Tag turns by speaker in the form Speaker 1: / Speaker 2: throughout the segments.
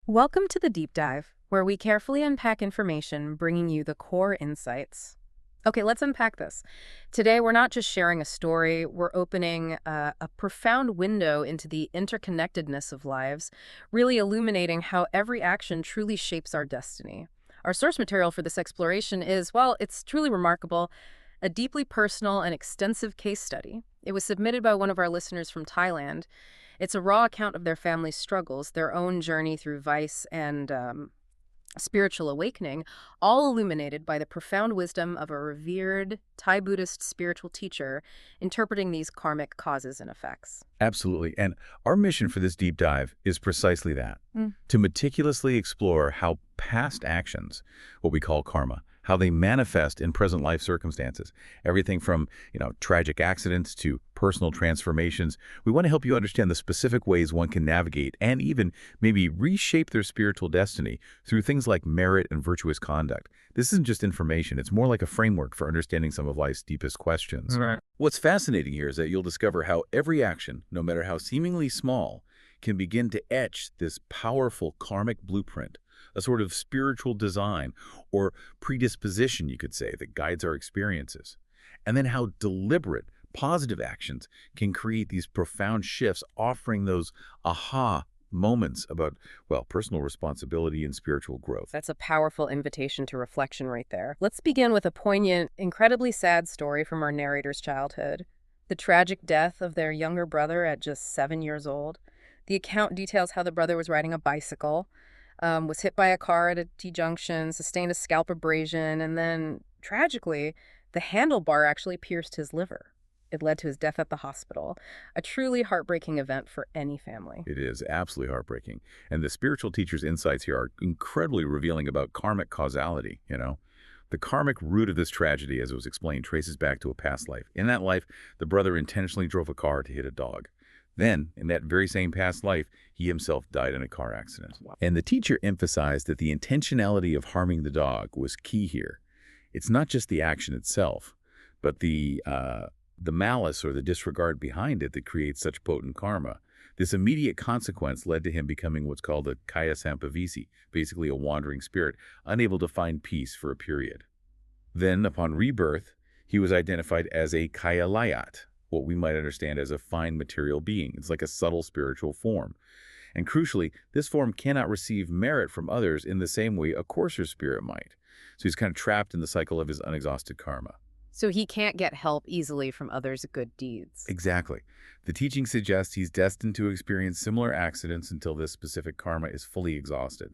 Speaker 1: Welcome to the Deep Dive, where we carefully unpack information, bringing you the core insights. Okay, let's unpack this. Today, we're not just sharing a story, we're opening a profound window into the interconnectedness of lives, really illuminating how every action truly shapes our destiny. Our source material for this exploration is, well, it's truly remarkable, a deeply personal and extensive case study. It was submitted by one of our listeners from Thailand. It's a raw account of their family's struggles, their own journey through vice and spiritual awakening, all illuminated by the profound wisdom of a revered Thai Buddhist spiritual teacher interpreting these karmic causes and effects.
Speaker 2: Absolutely. And our mission for this deep dive is precisely that, to meticulously explore how past actions, what we call karma, how they manifest in present life circumstances. Everything from, tragic accidents to personal transformations. We want to help you understand the specific ways one can navigate and even maybe reshape their spiritual destiny through things like merit and virtuous conduct. This isn't just information. It's more like a framework for understanding some of life's deepest questions.
Speaker 3: Right.
Speaker 2: What's fascinating here is that you'll discover how every action, no matter how seemingly small, can begin to etch this powerful karmic blueprint, a sort of spiritual design or predisposition, you could say, that guides our experiences. And then how deliberate, positive actions can create these profound shifts, offering those aha moments about, personal responsibility and spiritual growth.
Speaker 1: That's a powerful invitation to reflection right there. Let's begin with a poignant, incredibly sad story from our narrator's childhood. The tragic death of their younger brother at just 7 years old. The account details how the brother was riding a bicycle, was hit by a car at a T-junction, sustained a scalp abrasion, and then, tragically, the handlebar actually pierced his liver. It led to his death at the hospital. A truly heartbreaking event for any family.
Speaker 2: It is absolutely heartbreaking. And the spiritual teacher's insights here are incredibly revealing about karmic causality. The karmic root of this tragedy, as it was explained, traces back to a past life. In that life, the brother intentionally drove a car to hit a dog. Then, in that very same past life, he himself died in a car accident.
Speaker 1: Wow.
Speaker 2: And the teacher emphasized that the intentionality of harming the dog was key here. It's not just the action itself, but the malice or the disregard behind it that creates such potent karma. This immediate consequence led to him becoming what's called a kaya sampavisi, basically a wandering spirit, unable to find peace for a period. Then, upon rebirth, he was identified as a kaya layat, what we might understand as a fine material being. It's like a subtle spiritual form. And crucially, this form cannot receive merit from others in the same way a coarser spirit might. So he's kind of trapped in the cycle of his unexhausted karma.
Speaker 1: So he can't get help easily from others' good deeds.
Speaker 2: Exactly. The teaching suggests he's destined to experience similar accidents until this specific karma is fully exhausted.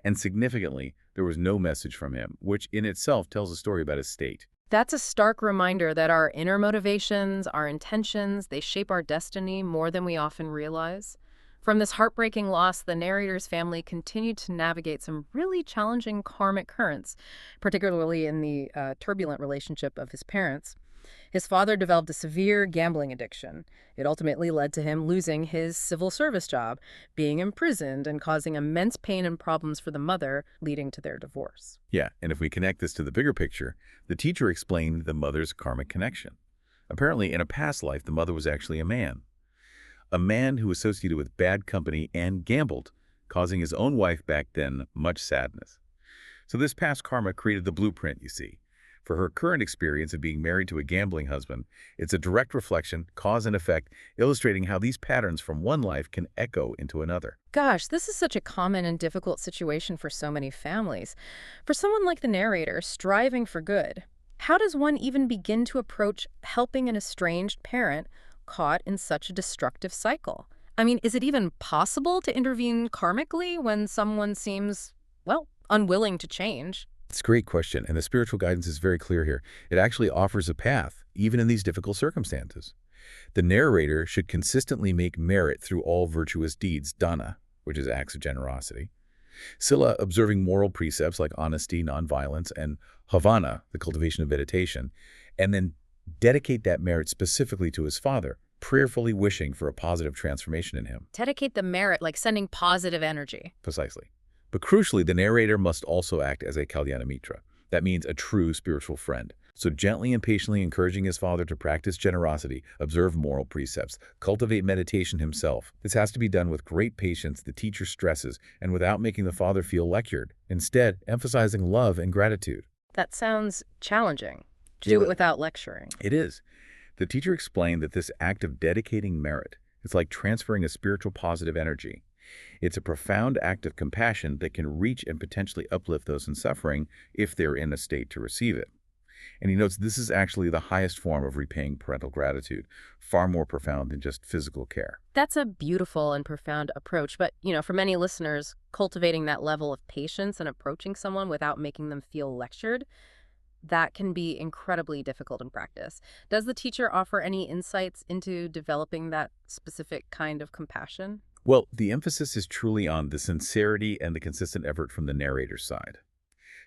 Speaker 2: And significantly, there was no message from him, which in itself tells a story about his state.
Speaker 1: That's a stark reminder that our inner motivations, our intentions, they shape our destiny more than we often realize. From this heartbreaking loss, the narrator's family continued to navigate some really challenging karmic currents, particularly in the turbulent relationship of his parents. His father developed a severe gambling addiction. It ultimately led to him losing his civil service job, being imprisoned, and causing immense pain and problems for the mother, leading to their divorce.
Speaker 2: Yeah, and if we connect this to the bigger picture, the teacher explained the mother's karmic connection. Apparently, in a past life, the mother was actually a man who associated with bad company and gambled, causing his own wife back then much sadness. So this past karma created the blueprint, you see. For her current experience of being married to a gambling husband, it's a direct reflection, cause and effect, illustrating how these patterns from one life can echo into another.
Speaker 1: Gosh, this is such a common and difficult situation for so many families. For someone like the narrator, striving for good, how does one even begin to approach helping an estranged parent caught in such a destructive cycle? I mean, is it even possible to intervene karmically when someone seems, unwilling to change?
Speaker 2: It's a great question, and the spiritual guidance is very clear here. It actually offers a path, even in these difficult circumstances. The narrator should consistently make merit through all virtuous deeds, dana, which is acts of generosity, sila, observing moral precepts like honesty, nonviolence, and havana, the cultivation of meditation, and then dedicate that merit specifically to his father, prayerfully wishing for a positive transformation in him.
Speaker 1: Dedicate the merit like sending positive energy.
Speaker 2: Precisely. But crucially, the narrator must also act as a kalyana mitra. That means a true spiritual friend, So gently and patiently encouraging his father to practice generosity, observe moral precepts, cultivate meditation himself. This has to be done with great patience, the teacher stresses, and without making the father feel lectured, instead emphasizing love and gratitude.
Speaker 1: That sounds challenging.
Speaker 2: Yeah,
Speaker 1: Do it
Speaker 2: but
Speaker 1: without lecturing.
Speaker 2: it is. The teacher explained that this act of dedicating merit is like transferring a spiritual positive energy. It's a profound act of compassion that can reach and potentially uplift those in suffering if they're in a state to receive it. And he notes this is actually the highest form of repaying parental gratitude, far more profound than just physical care.
Speaker 1: That's a beautiful and profound approach, but, for many listeners, cultivating that level of patience and approaching someone without making them feel lectured, that can be incredibly difficult in practice. Does the teacher offer any insights into developing that specific kind of compassion?
Speaker 2: Well, the emphasis is truly on the sincerity and the consistent effort from the narrator's side.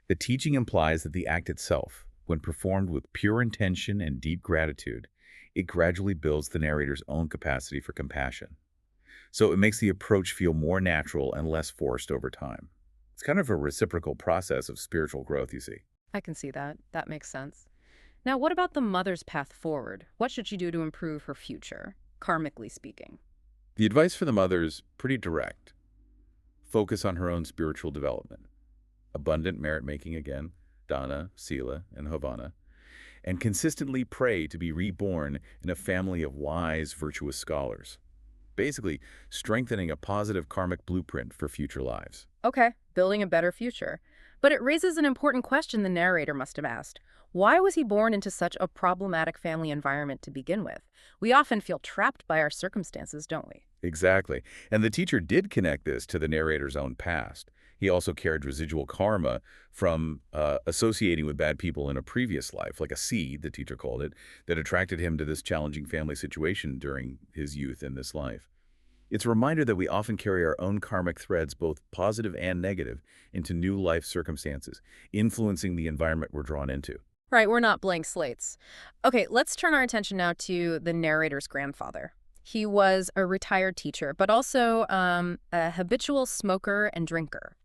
Speaker 2: The teaching implies that the act itself, when performed with pure intention and deep gratitude, it gradually builds the narrator's own capacity for compassion. So it makes the approach feel more natural and less forced over time. It's kind of a reciprocal process of spiritual growth, you see.
Speaker 1: I can see that. That makes sense. Now, what about the mother's path forward? What should she do to improve her future, karmically speaking?
Speaker 2: The advice for the mother is pretty direct. Focus on her own spiritual development. Abundant merit-making again, dana, sila, and havana, and consistently pray to be reborn in a family of wise, virtuous scholars. Basically, strengthening a positive karmic blueprint for future lives.
Speaker 1: Okay, building a better future. But it raises an important question the narrator must have asked. Why was he born into such a problematic family environment to begin with? We often feel trapped by our circumstances, don't we?
Speaker 2: Exactly. And the teacher did connect this to the narrator's own past. He also carried residual karma from associating with bad people in a previous life, like a seed, the teacher called it, that attracted him to this challenging family situation during his youth in this life. It's a reminder that we often carry our own karmic threads, both positive and negative, into new life circumstances, influencing the environment we're drawn into.
Speaker 1: Right, we're not blank slates. Okay, let's turn our attention now to the narrator's grandfather. He was a retired teacher, but also a habitual smoker and drinker.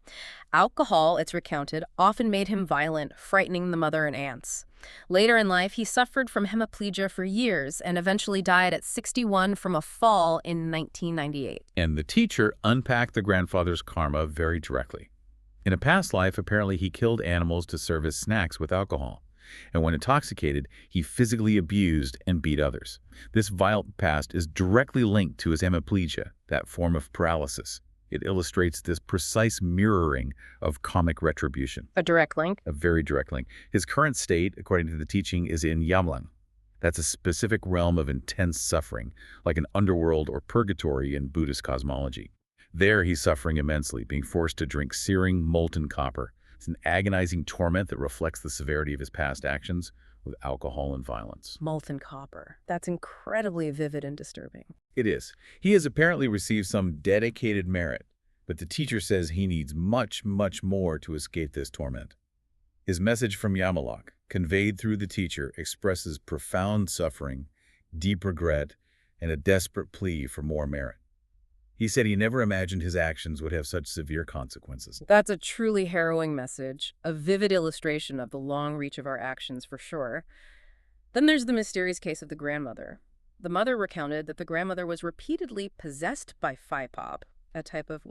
Speaker 1: Alcohol, it's recounted, often made him violent, frightening the mother and aunts. Later in life, he suffered from hemiplegia for years and eventually died at 61 from a fall in 1998.
Speaker 2: And the teacher unpacked the grandfather's karma very directly. In a past life, apparently he killed animals to serve as snacks with alcohol. And when intoxicated, he physically abused and beat others. This violent past is directly linked to his hemiplegia, that form of paralysis. It illustrates this precise mirroring of karmic retribution.
Speaker 1: A direct link?
Speaker 2: A very direct link. His current state, according to the teaching, is in Yamlang. That's a specific realm of intense suffering, like an underworld or purgatory in Buddhist cosmology. There he's suffering immensely, being forced to drink searing, molten copper. It's an agonizing torment that reflects the severity of his past actions with alcohol and violence.
Speaker 1: Molten copper. That's incredibly vivid and disturbing.
Speaker 2: It is. He has apparently received some dedicated merit, but the teacher says he needs much, much more to escape this torment. His message from Yamalok, conveyed through the teacher, expresses profound suffering, deep regret, and a desperate plea for more merit. He said he never imagined his actions would have such severe consequences.
Speaker 1: That's a truly harrowing message, a vivid illustration of the long reach of our actions for sure. Then there's the mysterious case of the grandmother. The mother recounted that the grandmother was repeatedly possessed by Phi-Pop, a type of,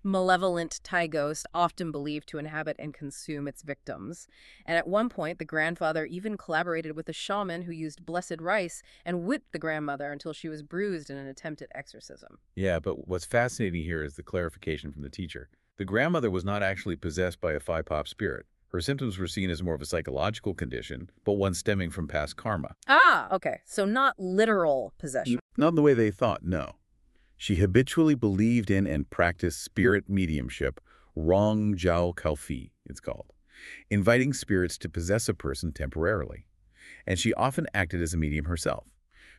Speaker 1: malevolent Thai ghost often believed to inhabit and consume its victims. And at one point, the grandfather even collaborated with a shaman who used blessed rice and whipped the grandmother until she was bruised in an attempt at exorcism.
Speaker 2: Yeah, but what's fascinating here is the clarification from the teacher. The grandmother was not actually possessed by a Phi-Pop spirit. Her symptoms were seen as more of a psychological condition, but one stemming from past karma.
Speaker 1: Ah, okay. So not literal possession.
Speaker 2: Not in the way they thought, no. She habitually believed in and practiced spirit mediumship, Rong Jiao Kalfi, it's called, inviting spirits to possess a person temporarily. And she often acted as a medium herself.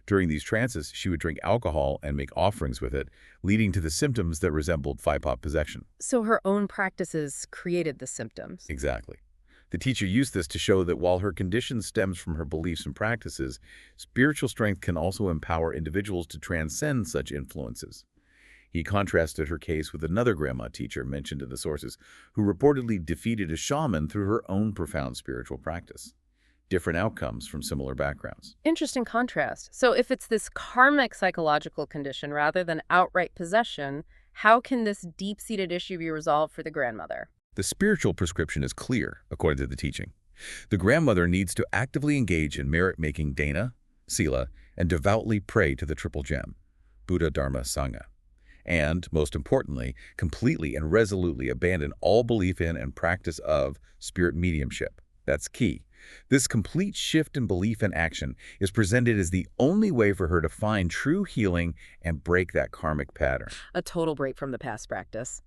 Speaker 2: During these trances, she would drink alcohol and make offerings with it, leading to the symptoms that resembled Phi-Pop possession.
Speaker 1: So her own practices created the symptoms.
Speaker 2: Exactly. The teacher used this to show that while her condition stems from her beliefs and practices, spiritual strength can also empower individuals to transcend such influences. He contrasted her case with another grandma teacher mentioned in the sources, who reportedly defeated a shaman through her own profound spiritual practice. different outcomes from similar backgrounds.
Speaker 1: Interesting contrast. So if it's this karmic psychological condition rather than outright possession, how can this deep-seated issue be resolved for the grandmother?
Speaker 2: The spiritual prescription is clear, according to the teaching. The grandmother needs to actively engage in merit-making dana, sila, and devoutly pray to the triple gem, Buddha, Dharma, Sangha. And, most importantly, completely and resolutely abandon all belief in and practice of spirit mediumship. That's key. This complete shift in belief and action is presented as the only way for her to find true healing and break that karmic pattern.
Speaker 1: A total break from the past practice.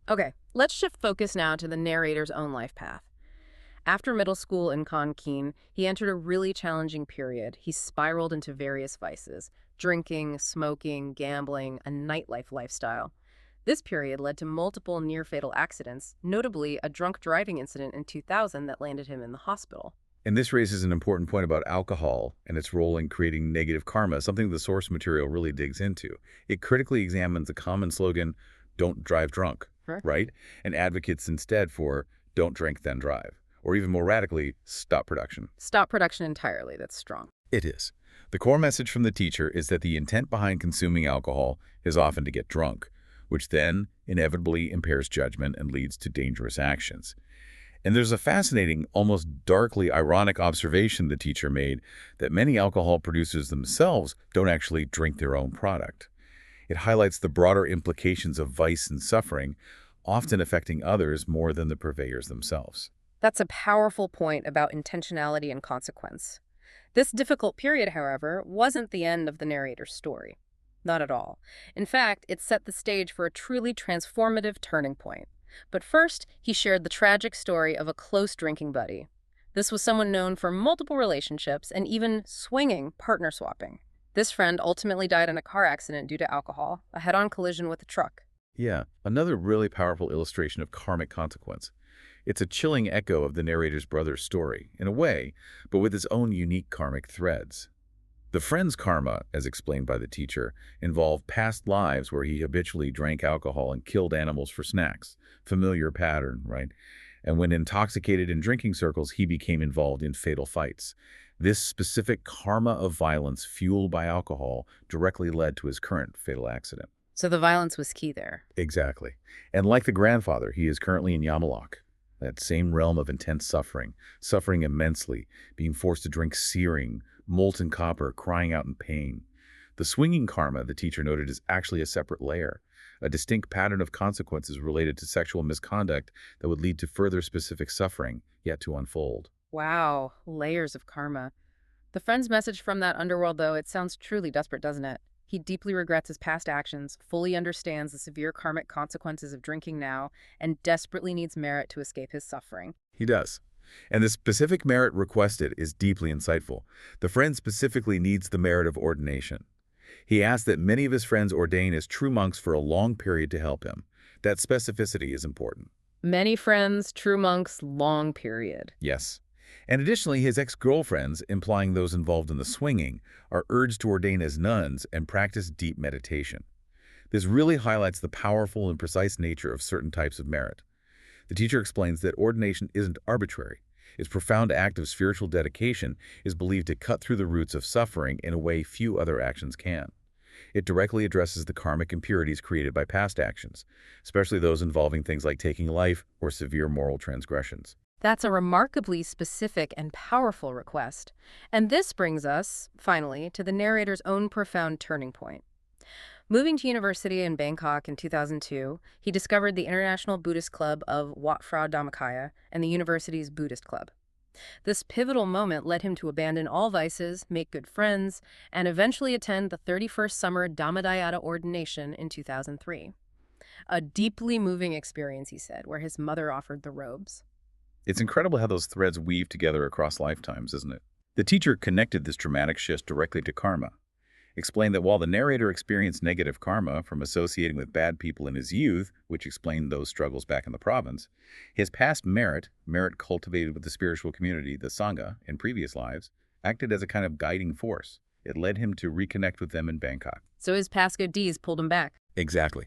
Speaker 1: Okay, let's shift focus now to the narrator's own life path. After middle school in Keen, he entered a really challenging period. He spiraled into various vices: drinking, smoking, gambling, a nightlife lifestyle. This period led to multiple near-fatal accidents, notably a drunk driving incident in 2000 that landed him in the hospital.
Speaker 2: And this raises an important point about alcohol and its role in creating negative karma, something the source material really digs into. It critically examines the common slogan, "Don't drive drunk,"
Speaker 1: Sure.
Speaker 2: right? And advocates instead for "Don't drink, then drive." Or even more radically, stop production.
Speaker 1: Stop production entirely. That's strong.
Speaker 2: It is. The core message from the teacher is that the intent behind consuming alcohol is often to get drunk, which then inevitably impairs judgment and leads to dangerous actions. And there's a fascinating, almost darkly ironic observation the teacher made that many alcohol producers themselves don't actually drink their own product. It highlights the broader implications of vice and suffering, often affecting others more than the purveyors themselves.
Speaker 1: That's a powerful point about intentionality and consequence. This difficult period, however, wasn't the end of the narrator's story. Not at all. In fact, it set the stage for a truly transformative turning point. But first, he shared the tragic story of a close drinking buddy. This was someone known for multiple relationships and even swinging partner swapping. This friend ultimately died in a car accident due to alcohol, a head-on collision with a truck.
Speaker 2: Yeah, another really powerful illustration of karmic consequence. It's a chilling echo of the narrator's brother's story, in a way, but with its own unique karmic threads. The friend's karma, as explained by the teacher, involved past lives where he habitually drank alcohol and killed animals for snacks. Familiar pattern, right? And when intoxicated in drinking circles, he became involved in fatal fights. This specific karma of violence fueled by alcohol directly led to his current fatal accident.
Speaker 1: So the violence was key there.
Speaker 2: Exactly. And like the grandfather, he is currently in Yamalok, that same realm of intense suffering, suffering immensely, being forced to drink searing, molten copper, crying out in pain. The swinging karma, the teacher noted, is actually a separate layer, a distinct pattern of consequences related to sexual misconduct that would lead to further specific suffering yet to unfold.
Speaker 1: Wow, layers of karma. The friend's message from that underworld, though, it sounds truly desperate, doesn't it? He deeply regrets his past actions, fully understands the severe karmic consequences of drinking now, and desperately needs merit to escape his suffering.
Speaker 2: He does. And the specific merit requested is deeply insightful. The friend specifically needs the merit of ordination. He asks that many of his friends ordain as true monks for a long period to help him. That specificity is important.
Speaker 1: Many friends, true monks, long period.
Speaker 2: Yes. And additionally, his ex-girlfriends, implying those involved in the swinging, are urged to ordain as nuns and practice deep meditation. This really highlights the powerful and precise nature of certain types of merit. The teacher explains that ordination isn't arbitrary. Its profound act of spiritual dedication is believed to cut through the roots of suffering in a way few other actions can. It directly addresses the karmic impurities created by past actions, especially those involving things like taking life or severe moral transgressions.
Speaker 1: That's a remarkably specific and powerful request. And this brings us, finally, to the narrator's own profound turning point. Moving to university in Bangkok in 2002, he discovered the International Buddhist Club of Wat Phra Dhammakaya and the university's Buddhist Club. This pivotal moment led him to abandon all vices, make good friends, and eventually attend the 31st Summer Dhammadhyata ordination in 2003. A deeply moving experience, he said, where his mother offered the robes.
Speaker 2: It's incredible how those threads weave together across lifetimes, isn't it? The teacher connected this dramatic shift directly to karma, explained that while the narrator experienced negative karma from associating with bad people in his youth, which explained those struggles back in the province, his past merit cultivated with the spiritual community, the Sangha, in previous lives, acted as a kind of guiding force. It led him to reconnect with them in Bangkok.
Speaker 1: So his past good deeds pulled him back.
Speaker 2: Exactly.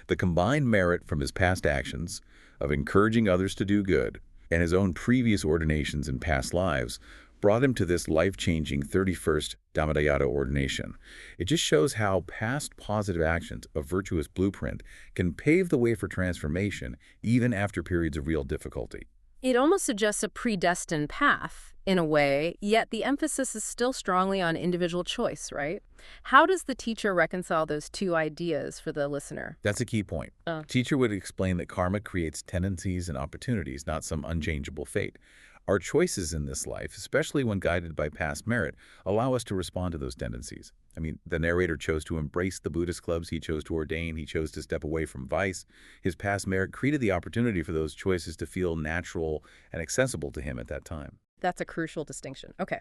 Speaker 2: The combined merit from his past actions of encouraging others to do good and his own previous ordinations in past lives brought him to this life-changing 31st Dhammadayata ordination. It just shows how past positive actions, a virtuous blueprint, can pave the way for transformation even after periods of real difficulty.
Speaker 1: It almost suggests a predestined path, in a way, yet the emphasis is still strongly on individual choice, right? How does the teacher reconcile those two ideas for the listener?
Speaker 2: That's a key point. Teacher would explain that karma creates tendencies and opportunities, not some unchangeable fate. Our choices in this life, especially when guided by past merit, allow us to respond to those tendencies. I mean, the narrator chose to embrace the Buddhist clubs, he chose to ordain, he chose to step away from vice. His past merit created the opportunity for those choices to feel natural and accessible to him at that time.
Speaker 1: That's a crucial distinction. Okay.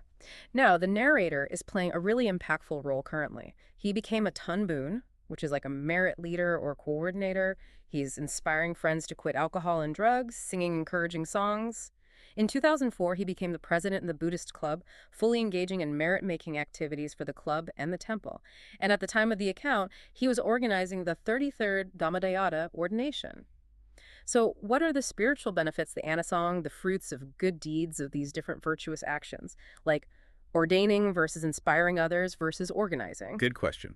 Speaker 1: Now, the narrator is playing a really impactful role currently. He became a Tanbun, which is like a merit leader or coordinator. He's inspiring friends to quit alcohol and drugs, singing encouraging songs. In 2004, he became the president in the Buddhist club, fully engaging in merit-making activities for the club and the temple. And at the time of the account, he was organizing the 33rd Dhammadayata ordination. So what are the spiritual benefits, the anasong, the fruits of good deeds of these different virtuous actions, like ordaining versus inspiring others versus organizing?
Speaker 2: Good question.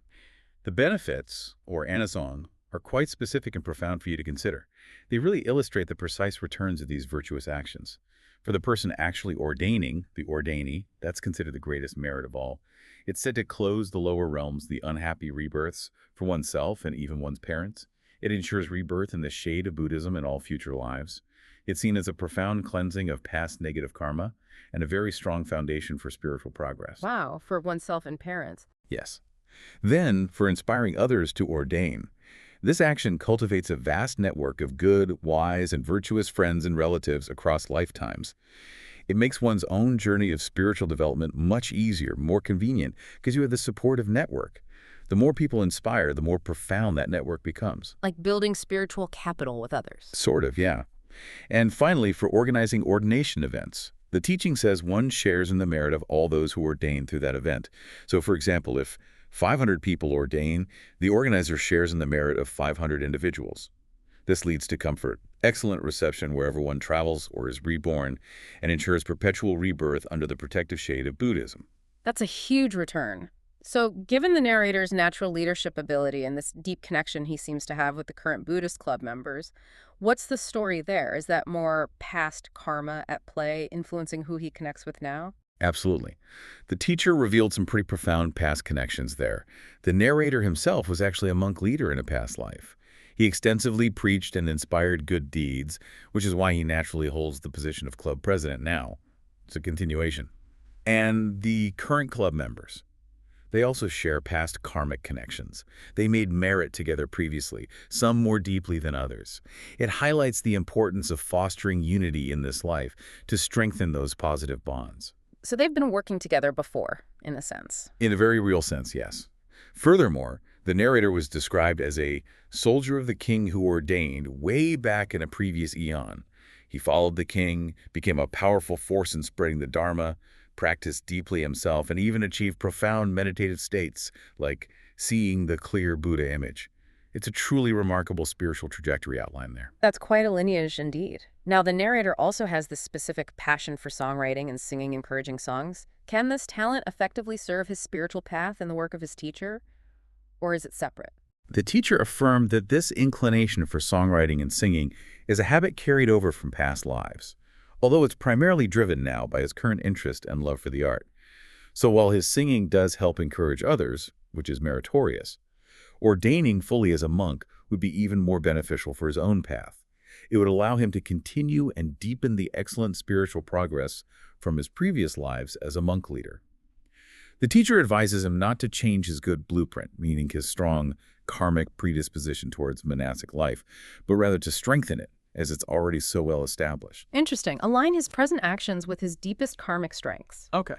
Speaker 2: The benefits, or anasong, are quite specific and profound for you to consider. They really illustrate the precise returns of these virtuous actions. For the person actually ordaining, the ordainee, that's considered the greatest merit of all. It's said to close the lower realms, the unhappy rebirths, for oneself and even one's parents. It ensures rebirth in the shade of Buddhism in all future lives. It's seen as a profound cleansing of past negative karma and a very strong foundation for spiritual progress.
Speaker 1: Wow, for oneself and parents.
Speaker 2: Yes. Then, for inspiring others to ordain, this action cultivates a vast network of good, wise, and virtuous friends and relatives across lifetimes. It makes one's own journey of spiritual development much easier, more convenient, because you have the supportive network. The more people inspire, the more profound that network becomes.
Speaker 1: Like building spiritual capital with others.
Speaker 2: Sort of, yeah. And finally, for organizing ordination events, the teaching says one shares in the merit of all those who ordain through that event. So, for example, if 500 people ordain, the organizer shares in the merit of 500 individuals. This leads to comfort, excellent reception wherever one travels or is reborn, and ensures perpetual rebirth under the protective shade of Buddhism.
Speaker 1: That's a huge return. So, given the narrator's natural leadership ability and this deep connection he seems to have with the current Buddhist club members, what's the story there? Is that more past karma at play influencing who he connects with now?
Speaker 2: Absolutely. The teacher revealed some pretty profound past connections there. The narrator himself was actually a monk leader in a past life. He extensively preached and inspired good deeds, which is why he naturally holds the position of club president now. It's a continuation. And the current club members, they also share past karmic connections. They made merit together previously, some more deeply than others. It highlights the importance of fostering unity in this life to strengthen those positive bonds.
Speaker 1: So they've been working together before, in a sense.
Speaker 2: In a very real sense, yes. Furthermore, the narrator was described as a soldier of the king who ordained way back in a previous eon. He followed the king, became a powerful force in spreading the Dharma, practiced deeply himself, and even achieved profound meditative states like seeing the clear Buddha image. It's a truly remarkable spiritual trajectory outlined there.
Speaker 1: That's quite a lineage indeed. Now, the narrator also has this specific passion for songwriting and singing encouraging songs. Can this talent effectively serve his spiritual path in the work of his teacher, or is it separate?
Speaker 2: The teacher affirmed that this inclination for songwriting and singing is a habit carried over from past lives, although it's primarily driven now by his current interest and love for the art. So while his singing does help encourage others, which is meritorious, ordaining fully as a monk would be even more beneficial for his own path. It would allow him to continue and deepen the excellent spiritual progress from his previous lives as a monk leader. The teacher advises him not to change his good blueprint, meaning his strong karmic predisposition towards monastic life, but rather to strengthen it, as it's already so well established.
Speaker 1: Interesting. Align his present actions with his deepest karmic strengths.
Speaker 2: Okay.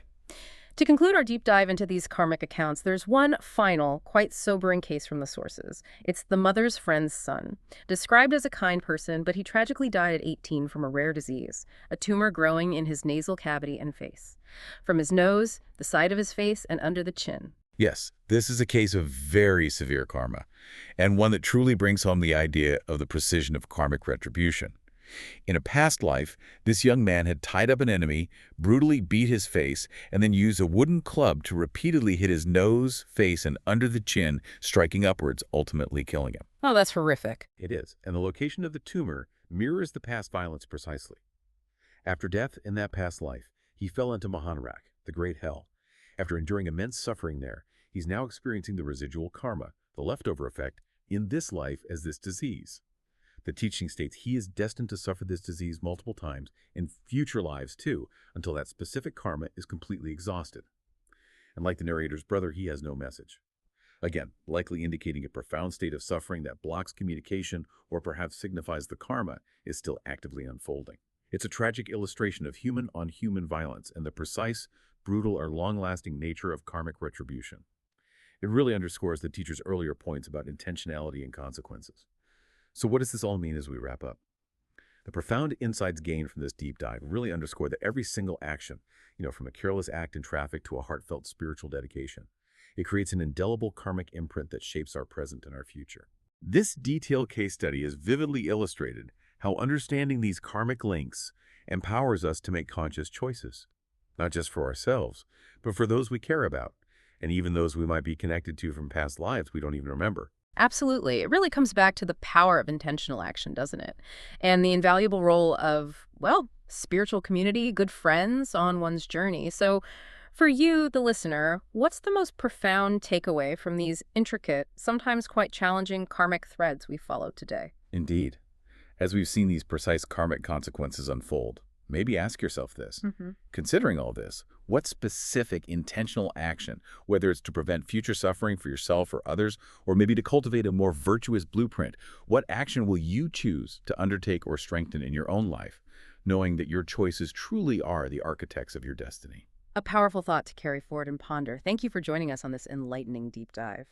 Speaker 1: To conclude our deep dive into these karmic accounts, there's one final, quite sobering case from the sources. It's the mother's friend's son. Described as a kind person, but he tragically died at 18 from a rare disease, a tumor growing in his nasal cavity and face. From his nose, the side of his face, and under the chin.
Speaker 2: Yes, this is a case of very severe karma, and one that truly brings home the idea of the precision of karmic retribution. In a past life, this young man had tied up an enemy, brutally beat his face, and then used a wooden club to repeatedly hit his nose, face, and under the chin, striking upwards, ultimately killing him.
Speaker 1: Oh, that's horrific.
Speaker 2: It is, and the location of the tumor mirrors the past violence precisely. After death in that past life, he fell into Mahanrak, the great hell. After enduring immense suffering there, he's now experiencing the residual karma, the leftover effect, in this life as this disease. The teaching states he is destined to suffer this disease multiple times in future lives too, until that specific karma is completely exhausted. And like the narrator's brother, he has no message. Again, likely indicating a profound state of suffering that blocks communication or perhaps signifies the karma is still actively unfolding. It's a tragic illustration of human-on-human violence and the precise, brutal, or long-lasting nature of karmic retribution. It really underscores the teacher's earlier points about intentionality and consequences. So what does this all mean as we wrap up? The profound insights gained from this deep dive really underscore that every single action, from a careless act in traffic to a heartfelt spiritual dedication, it creates an indelible karmic imprint that shapes our present and our future. This detailed case study has vividly illustrated how understanding these karmic links empowers us to make conscious choices, not just for ourselves, but for those we care about, and even those we might be connected to from past lives we don't even remember.
Speaker 1: Absolutely. It really comes back to the power of intentional action, doesn't it? And the invaluable role of, well, spiritual community, good friends on one's journey. So for you, the listener, what's the most profound takeaway from these intricate, sometimes quite challenging karmic threads we followed today?
Speaker 2: Indeed. As we've seen these precise karmic consequences unfold, maybe ask yourself this. Considering all this, what specific intentional action, whether it's to prevent future suffering for yourself or others, or maybe to cultivate a more virtuous blueprint, what action will you choose to undertake or strengthen in your own life, knowing that your choices truly are the architects of your destiny?
Speaker 1: A powerful thought to carry forward and ponder. Thank you for joining us on this enlightening deep dive.